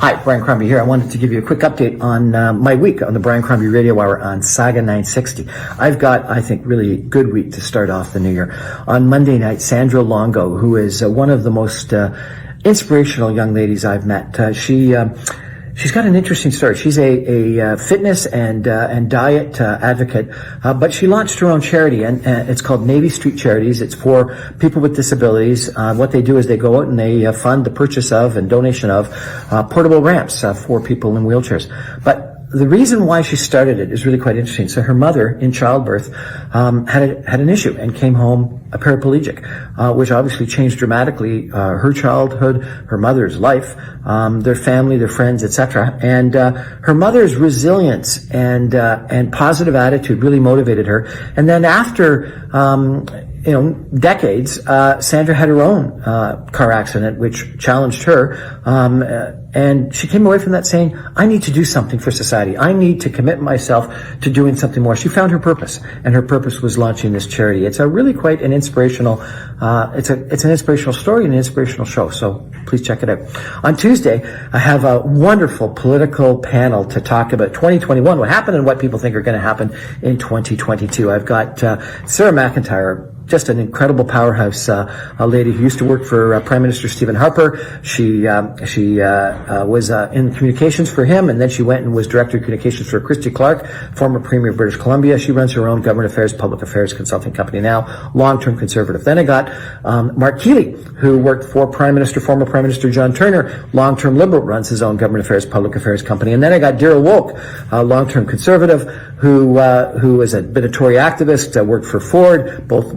Hi, Brian Crombie here. I wanted to give you a quick update on my week on the Brian Crombie Radio Hour on Saga 960. I've got, I think, really a good week to start off the new year. On Monday night, Sandra Longo, who is one of the most inspirational young ladies I've met, she's got an interesting story. She's a fitness and diet advocate, but she launched her own charity, and it's called Navy Street Charities. It's for people with disabilities. What they do is they go out and they fund the purchase of and donation of portable ramps for people in wheelchairs. But the reason why she started it is really quite interesting. So her mother, in childbirth, had an issue and came home a paraplegic, which obviously changed dramatically her childhood, her mother's life, their family, their friends, etc. And her mother's resilience and positive attitude really motivated her. And then after decades, Sandra had her own car accident, which challenged her, and she came away from that saying, I need to do something for society. I need to commit myself to doing something more. She found her purpose, and her purpose was launching this charity. It's a really quite an inspirational, it's an inspirational story and an inspirational show, so please check it out. On Tuesday, I have a wonderful political panel to talk about 2021, what happened and what people think are going to happen in 2022. I've got Sara MacIntyre, just an incredible powerhouse, a lady who used to work for Prime Minister Stephen Harper. She was in communications for him, and then she went and was director of communications for Christy Clark, former Premier of British Columbia. She runs her own government affairs, public affairs consulting company now, long-term conservative. Then I got Marc, who worked for former Prime Minister John Turner, long-term liberal, runs his own government affairs, public affairs company. And then I got Darryl Wolk, long-term conservative, who has been a Tory activist, worked for Ford, both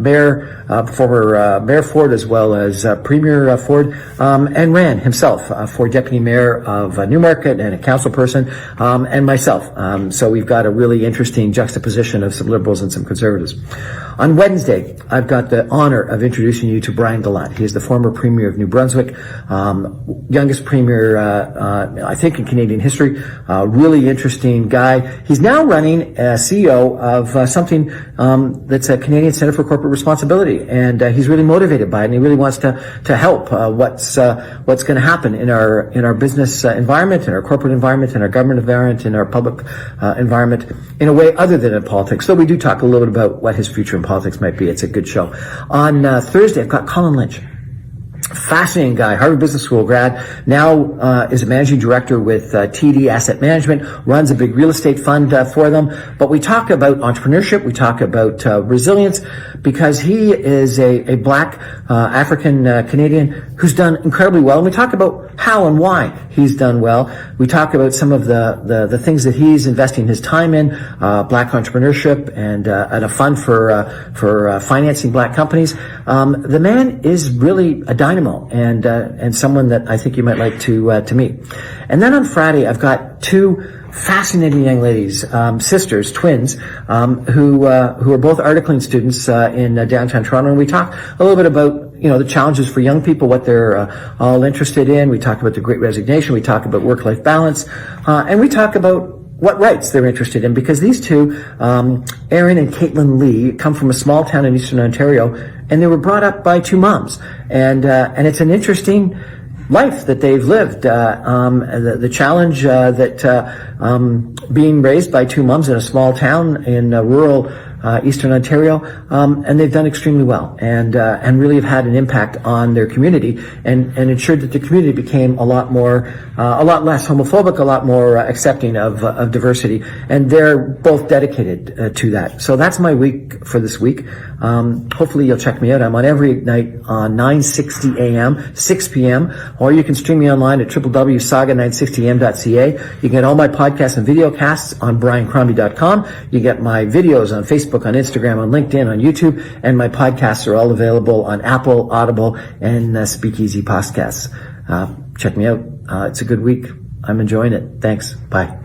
former Mayor Ford as well as Premier Ford, and ran himself for deputy mayor of Newmarket and a council person, and myself. So we've got a really interesting juxtaposition of some liberals and some conservatives. On Wednesday, I've got the honor of introducing you to Brian Gallant. He is the former Premier of New Brunswick, youngest Premier, I think, in Canadian history. Really interesting guy. He's now running CEO of something that's a Canadian Centre for Corporate Responsibility, and he's really motivated by it, and he really wants to help what's going to happen in our business environment, in our corporate environment, in our government environment, in our public environment, in a way other than in politics. So we do talk a little bit about what his future in politics might be. It's a good show. On Thursday, I've got Colin Lynch. Fascinating guy, Harvard Business School grad, now is a managing director with TD Asset Management, runs a big real estate fund for them. But we talk about entrepreneurship, we talk about resilience, because he is a black African Canadian who's done incredibly well. And we talk about how and why he's done well. We talk about some of the things that he's investing his time in, black entrepreneurship and a fund for financing black companies. The man is really a dynamo and someone that I think you might like to meet. And then on Friday, I've got two fascinating young ladies, sisters, twins, who are both articling students in downtown Toronto, and we talk a little bit about the challenges for young people, what they're all interested in. We talk about the Great Resignation, we talk about work-life balance, and we talk about what rights they're interested in, because these two, Erran and Caitlin Lee, come from a small town in eastern Ontario, and they were brought up by two moms, and it's an interesting life that they've lived. The challenge that being raised by two moms in a small town in rural eastern Ontario, and they've done extremely well, and really have had an impact on their community, and ensured that the community became a lot less homophobic, a lot more accepting of diversity, and they're both dedicated to that. So that's my week for this week. Hopefully you'll check me out. I'm on every night on 9:60 a.m., 6 p.m., or you can stream me online at www.saga960am.ca. You can get all my podcasts and video casts on briancrombie.com. You get my videos on Facebook, on Instagram, on LinkedIn, on YouTube, and my podcasts are all available on Apple, Audible, and Speakeasy Podcasts. Check me out. It's a good week. I'm enjoying it. Thanks. Bye.